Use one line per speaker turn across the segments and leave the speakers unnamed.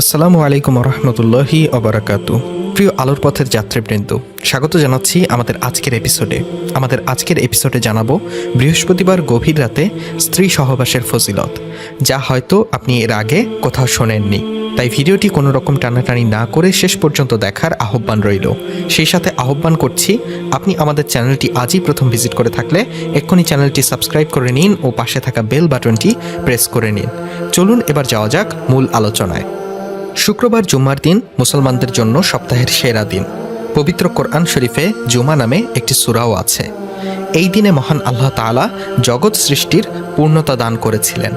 আসসালামু আলাইকুম রহমতুল্লাহি অবরাকাতু। প্রিয় আলোর পথের যাত্রীবৃন্দ, স্বাগত জানাচ্ছি আমাদের আজকের এপিসোডে জানাবো বৃহস্পতিবার গভীর রাতে স্ত্রী সহবাসের ফজিলত, যা হয়তো আপনি এর আগে কোথাও শোনেননি। তাই ভিডিওটি কোনো রকম টানাটানি না করে শেষ পর্যন্ত দেখার আহ্বান রইল। সেই সাথে আহ্বান করছি, আপনি আমাদের চ্যানেলটি আজই প্রথম ভিজিট করে থাকলে এক্ষুনি চ্যানেলটি সাবস্ক্রাইব করে নিন ও পাশে থাকা বেল বাটনটি প্রেস করে নিন। চলুন এবার যাওয়া যাক মূল আলোচনায়। শুক্রবার জুম্মার দিন মুসলমানদের জন্য সপ্তাহের সেরা দিন। পবিত্র কোরআন শরীফে জুমা নামে একটি সূরাও আছে। এই দিনে মহান আল্লাহ তাআলা জগৎ সৃষ্টির পূর্ণতা দান করেছিলেন।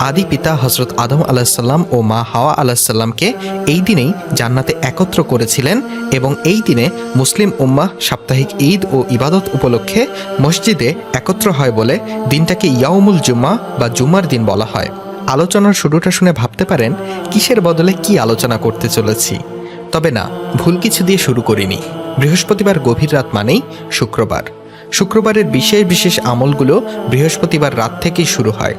আদি পিতা হজরত আদম আলাহিসাল্লাম ও মা হাওয়া আলাহিসাল্লামকে এই দিনেই জান্নাতে একত্র করেছিলেন এবং এই দিনে মুসলিম উম্মাহ সাপ্তাহিক ঈদ ও ইবাদত উপলক্ষে মসজিদে একত্র হয় বলে দিনটাকে ইয়াউমুল জুম্মা বা জুমার দিন বলা হয়। আলোচনার শুরুটা শুনে ভাবতে পারেন কিসের বদলে কি আলোচনা করতে চলেছি। তবে না, ভুল কিছু দিয়ে শুরু করিনি। বৃহস্পতিবার গভীর রাত মানেই শুক্রবারের বিশেষ বিশেষ আমলগুলো বৃহস্পতিবার রাত থেকেই শুরু হয়।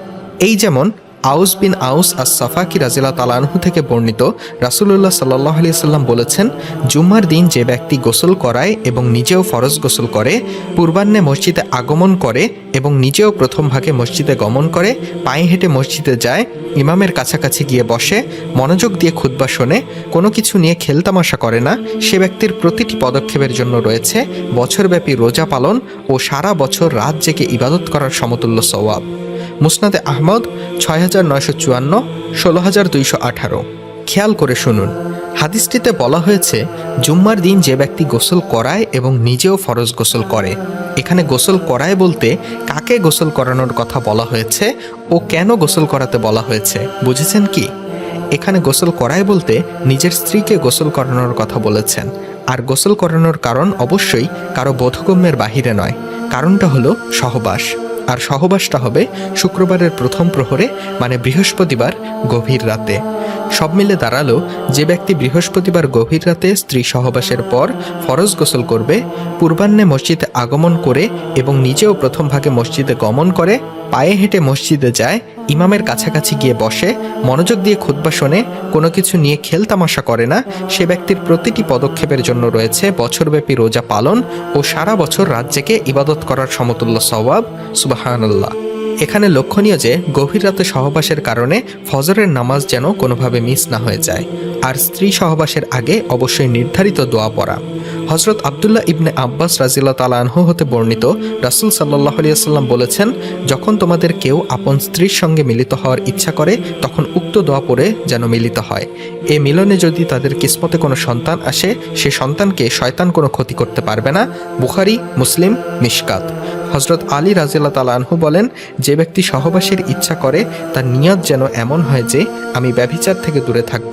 এই যেমন আউস বিন আউস আস সাফাকি রাদিয়াল্লাহু তাআলা আনহু থেকে বর্ণিত, রাসূলুল্লাহ সাল্লাল্লাহু আলাইহি সাল্লাম বলেছেন, জুম্মার দিন যে ব্যক্তি গোসল করায় এবং নিজেও ফরজ গোসল করে, পূর্বাহ্নে মসজিদে আগমন করে এবং নিজেও প্রথম ভাগে মসজিদে গমন করে, পায়ে হেঁটে মসজিদে যায়, ইমামের কাছাকাছি গিয়ে বসে, মনোযোগ দিয়ে খুতবা শোনে, কোনো কিছু নিয়ে খেলতামাশা করে না, সে ব্যক্তির প্রতিটি পদক্ষেপের জন্য রয়েছে বছরব্যাপী রোজা পালন ও সারা বছর রাত জেগে ইবাদত করার সমতুল্য সওয়াব। মুসনাদে আহমদ ৬৯৫৪, ১৬২১৮। খেয়াল করে শুনুন, হাদিসটিতে বলা হয়েছে জুম্মার দিন যে ব্যক্তি গোসল করায় এবং নিজেও ফরজ গোসল করে। এখানে গোসল করায় বলতে কাকে গোসল করানোর কথা বলা হয়েছে ও কেন গোসল করাতে বলা হয়েছে বুঝেছেন কি? এখানে গোসল করায় বলতে নিজের স্ত্রীকে গোসল করানোর কথা বলেছেন। আর গোসল করানোর কারণ অবশ্যই কারো বোধগম্যের বাহিরে নয়। কারণটা হলো সহবাস। আর সহবাসটা হবে শুক্রবারের প্রথম প্রহরে, মানে বৃহস্পতিবার গভীর রাতে। সব মিলে দাঁড়ালো, যে ব্যক্তি বৃহস্পতিবার গভীর রাতে স্ত্রী সহবাসের পর ফরজ গোসল করবে, পূর্বাহ্নে মসজিদে আগমন করে এবং নিজেও প্রথম ভাগে মসজিদে গমন করে, পায়ে হেঁটে মসজিদে যায়, ইমামের কাছাকাছি গিয়ে বসে, মনোযোগ দিয়ে খুতবা শোনে, কোনো কিছু নিয়ে খেলতামাশা করে না, সে ব্যক্তির প্রতিটি পদক্ষেপের জন্য রয়েছে বছরব্যাপী রোজা পালন ও সারা বছর রাত জেগে ইবাদত করার সমতুল্য সওয়াব। সুবহানাল্লাহ। এখানে লক্ষণীয় যে গভীর রাতে সহবাসের কারণে ফজরের নামাজ যেন কোনোভাবে মিস না হয়ে যায়। আর স্ত্রী সহবাসের আগে অবশ্যই নির্ধারিত দোয়া পড়া। হজরত আবদুল্লাহ ইবনে আব্বাস রাদিয়াল্লাহু তাআলা আনহু হতে বর্ণিত, রাসূল সাল্লাল্লাহু আলাইহি ওয়াসাল্লাম বলেছেন, যখন তোমাদের কেউ আপন স্ত্রীর সঙ্গে মিলিত হওয়ার ইচ্ছা করে তখন উক্ত দোয়া পড়ে যেন মিলিত হয়। এ মিলনে যদি তাদের কিসমতে কোনো সন্তান আসে, সে সন্তানকে শয়তান কোনো ক্ষতি করতে পারবে না। বুখারী, মুসলিম, মিশকাত। হজরত আলী রাদিয়াল্লাহু তাআলা আনহু বলেন, যে ব্যক্তি সহবাসের ইচ্ছা করে তার নিয়ত যেন এমন হয় যে আমি ব্যভিচার থেকে দূরে থাকব,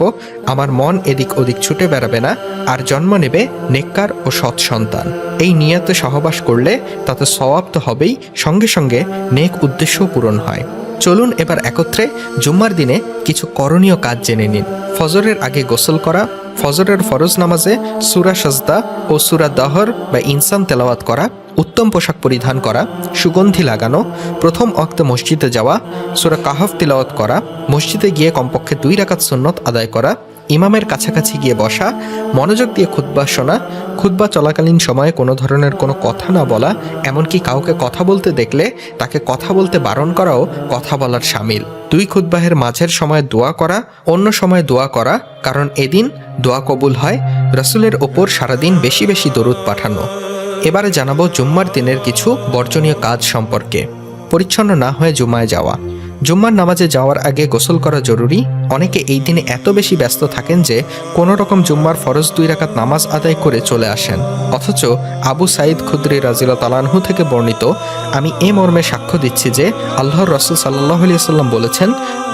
আমার মন এদিক ওদিক ছুটে বেড়াবে না, আর জন্ম নেবে নেককার ও সৎ সন্তান। এই নিয়তে সহবাস করলে তাতে সওয়াব তো হবেই, সঙ্গে সঙ্গে নেক উদ্দেশ্যও পূরণ হয়। চলুন এবার একত্রে জুম্মার দিনে কিছু করণীয় কাজ জেনে নিন। ফজরের আগে গোসল করা, ফজরের ফরজ নামাজে সূরা সাজদা ও সূরা দহর বা ইনসান তেলাওয়াত করা, উত্তম পোশাক পরিধান করা, সুগন্ধি লাগানো, প্রথম ওয়াক্তে মসজিদে যাওয়া, সূরা কাহফ তিলাওয়াত করা, মসজিদে গিয়ে কমপক্ষে 2 রাকাত সুন্নত আদায় করা, ইমামের কাছাকাছি গিয়ে বসা, মনোযোগ দিয়ে খুতবা শোনা, খুতবা চলাকালীন সময়ে কোনো ধরনের কোনো কথা না বলা, এমনকি কাউকে কথা বলতে দেখলে তাকে কথা বলতে বারণ করাও কথা বলার শামিল। 2 খুতবাহের মাঝের সময় দোয়া করা, অন্য সময় দোয়া করা, কারণ এদিন দোয়া কবুল হয়। রাসূলের ওপর সারাদিন বেশি বেশি দরুদ পাঠানো। এবারে জানাবো জুম্মার দিনের কিছু বর্জনীয় কাজ সম্পর্কে। পরিচ্ছন্ন না হয়ে জুম্মায় যাওয়া। জুম্মার নামাজে যাওয়ার আগে গোসল করা জরুরি। অনেকে এই দিনে এত বেশি ব্যস্ত থাকেন যে কোনো রকম জুম্মার ফরজ 2 রাকাত নামাজ আদায় করে চলে আসেন। অথচ আবু সাঈদ খুদরি রাদিয়াল্লাহু তাআলা আনহু থেকে বর্ণিত, আমি এ মর্মে সাক্ষ্য দিচ্ছি যে আল্লাহর রাসূল সাল্লাল্লাহু আলাইহি ওয়াসাল্লাম বলেছেন,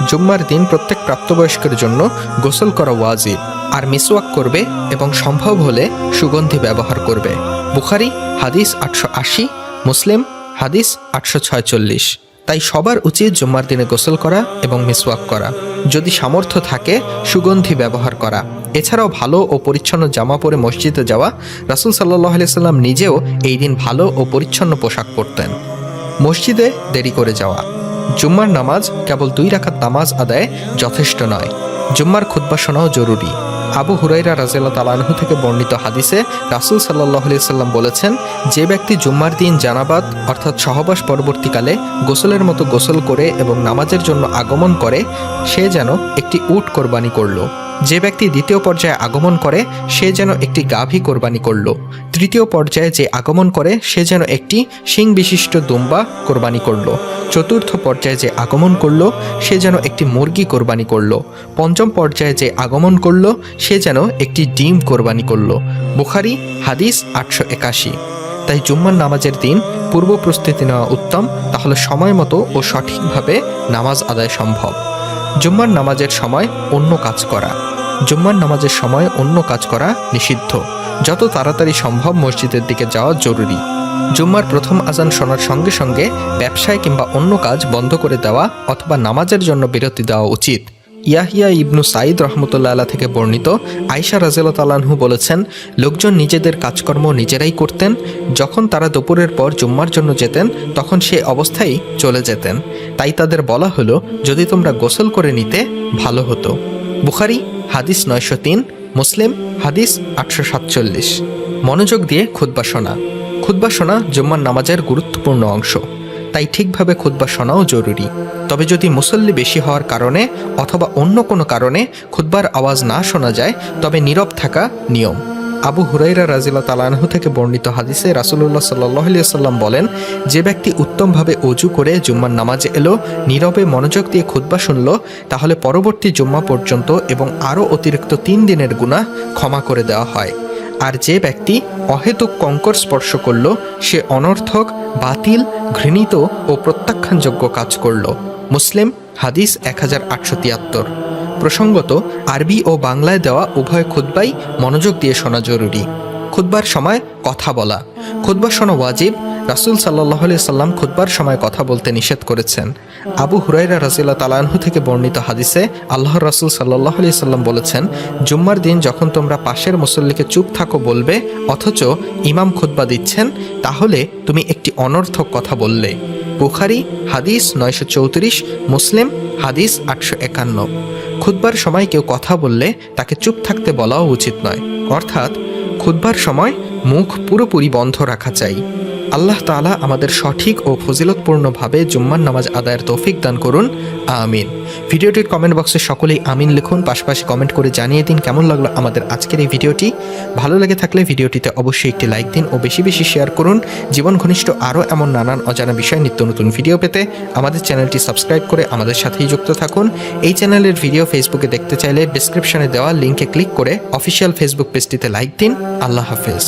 জুম্মার দিন প্রত্যেক প্রাপ্তবয়স্কের জন্য গোসল করা ওয়াজিব, আর মিসওয়াক করবে এবং সম্ভব হলে সুগন্ধি ব্যবহার করবে। বুখারী হাদিস 880, মুসলিম হাদিস 846। তাই সবার উচিত জুম্মার দিনে গোসল করা এবং মিসওয়াক করা, যদি সামর্থ্য থাকে সুগন্ধি ব্যবহার করা। এছাড়াও ভালো ও পরিচ্ছন্ন জামা পরে মসজিদে যাওয়া। রাসূল সাল্লাল্লাহু আলাইহি ওয়াসাল্লাম নিজেও এই দিন ভালো ও পরিচ্ছন্ন পোশাক পরতেন। মসজিদে দেরি করে যাওয়া। জুম্মার নামাজ কেবল 2 রাকাত নামাজ আদায়ে যথেষ্ট নয়। জুম্মার খুতবা শোনাও জরুরি। আবু হুরাইরা রাদিয়াল্লাহু তাআলা আনহু থেকে বর্ণিত হাদিসে রাসূল সাল্লাল্লাহু আলাইহি সাল্লাম বলেছেন, যে ব্যক্তি জুম্মার দিন জানাবাত অর্থাৎ সহবাস পরবর্তীকালে গোসলের মতো গোসল করে এবং নামাজের জন্য আগমন করে, সে যেন একটি উট কোরবানি করল। যে ব্যক্তি দ্বিতীয় পর্যায়ে আগমন করে সে যেন একটি গাভী কোরবানি করল। তৃতীয় পর্যায়ে যে আগমন করে সে যেন একটি শিং বিশিষ্ট দুম্বা কোরবানি করল। চতুর্থ পর্যায়ে যে আগমন করল সে যেন একটি মুরগি কোরবানি করল। পঞ্চম পর্যায়ে যে আগমন করল সে যেন একটি ডিম কোরবানি করল। বুখারী হাদিস 881। তাই জুম্মার নামাজের দিন পূর্ব প্রস্তুতি নেওয়া উত্তম, তাহলে সময় মতো ও সঠিকভাবে নামাজ আদায় সম্ভব। জুম্মার নামাজের সময় অন্য কাজ করা। জুম্মার নামাজের সময় অন্য কাজ করা নিষিদ্ধ। যত তাড়াতাড়ি সম্ভব মসজিদের দিকে যাওয়া জরুরি। জুম্মার প্রথম আজান শোনার সঙ্গে সঙ্গে ব্যবসায় কিংবা অন্য কাজ বন্ধ করে দেওয়া অথবা নামাজের জন্য বিরতি দেওয়া উচিত। ইয়াহিয়া ইবনু সাঈদ রহমতুল্লাহ আলাইহি থেকে বর্ণিত, আয়েশা রাদিয়াল্লাহু তাআলা আনহু বলেছেন, লোকজন নিজেদের কাজকর্ম নিজেরাই করতেন। যখন তারা দুপুরের পর জুম্মার জন্য যেতেন তখন সে অবস্থায় চলে যেতেন। তাই তাদের বলা হলো, যদি তোমরা গোসল করে নিতে ভালো হতো। বুখারী হাদিস 903, মুসলিম হাদিস 847। মনোযোগ দিয়ে খুতবা শোনা। খুতবা শোনা জুম্মার নামাজের গুরুত্বপূর্ণ অংশ, তাই ঠিকভাবে খুতবা শোনাও জরুরি। তবে যদি মুসল্লি বেশি হওয়ার কারণে অথবা অন্য কোনো কারণে খুতবার আওয়াজ না শোনা যায় তবে নীরব থাকা নিয়ম। আবু হুরাইরা রাদিয়াল্লাহু তাআলা আনহু থেকে বর্ণিত হাদিসে রাসূলুল্লাহ সাল্লাল্লাহু আলাইহি ওয়াসাল্লাম বলেন, যে ব্যক্তি উত্তমভাবে ওযু করে জুম্মার নামাজে এলো, নীরবে মনোযোগ দিয়ে খুতবা শুনল, তাহলে পরবর্তী জুম্মা পর্যন্ত এবং আরও অতিরিক্ত 3 দিনের গুনাহ ক্ষমা করে দেওয়া হয়। আর যে ব্যক্তি অহেতুক কঙ্কর স্পর্শ করল সে অনর্থক, বাতিল, ঘৃণিত ও প্রত্যাখ্যানযোগ্য কাজ করল। মুসলিম হাদিস 1873। প্রসঙ্গত, আরবি ও বাংলায় দেওয়া উভয় খুতবাই মনোযোগ দিয়ে শোনা জরুরি। খুতবার সময় কথা বলা। খুতবা শোনা ওয়াজিব। রাসূল সাল্লাল্লাহু আলাইহি সাল্লাম খুতবার সময় কথা বলতে নিষেধ করেছেন। আবু হুরাইরা রাদিয়াল্লাহু তাআলা আনহু থেকে বর্ণিত হাদিসে আল্লাহর রাসূল সাল্লাল্লাহু আলাইহি সাল্লাম বলেছেন, জুম্মার দিন যখন তোমরা পাশের মুসল্লিকে চুপ থাকো বলবে অথচ ইমাম খুতবা দিচ্ছেন, তাহলে তুমি একটি অনর্থক কথা বললে। বুখারী হাদিস 934, মুসলিম হাদিস 851। খুতবার সময় কেউ কথা বললে তাকে চুপ থাকতে বলাও উচিত নয়, অর্থাৎ খুতবার সময় মুখ পুরোপুরি বন্ধ রাখা চাই। আল্লাহ তাআলা আমাদের সঠিক ও ফজিলতপূর্ণভাবে জুম্মার নামাজ আদায়ের তৌফিক দান করুন, আমিন। ভিডিওটির কমেন্ট বক্সে সকলেই আমিন লিখুন, পাশাপাশি কমেন্ট করে জানিয়ে দিন কেমন লাগলো আমাদের আজকের এই ভিডিওটি। ভালো লেগে থাকলে ভিডিওটিতে অবশ্যই একটি লাইক দিন ও বেশি বেশি শেয়ার করুন। জীবন ঘনিষ্ঠ আরও এমন নানান অজানা বিষয় নিত্য নতুন ভিডিও পেতে আমাদের চ্যানেলটি সাবস্ক্রাইব করে আমাদের সাথেই যুক্ত থাকুন। এই চ্যানেলের ভিডিও ফেসবুকে দেখতে চাইলে ডেসক্রিপশনে দেওয়া লিঙ্কে ক্লিক করে অফিসিয়াল ফেসবুক পেজটিতে লাইক দিন। আল্লাহ হাফেজ।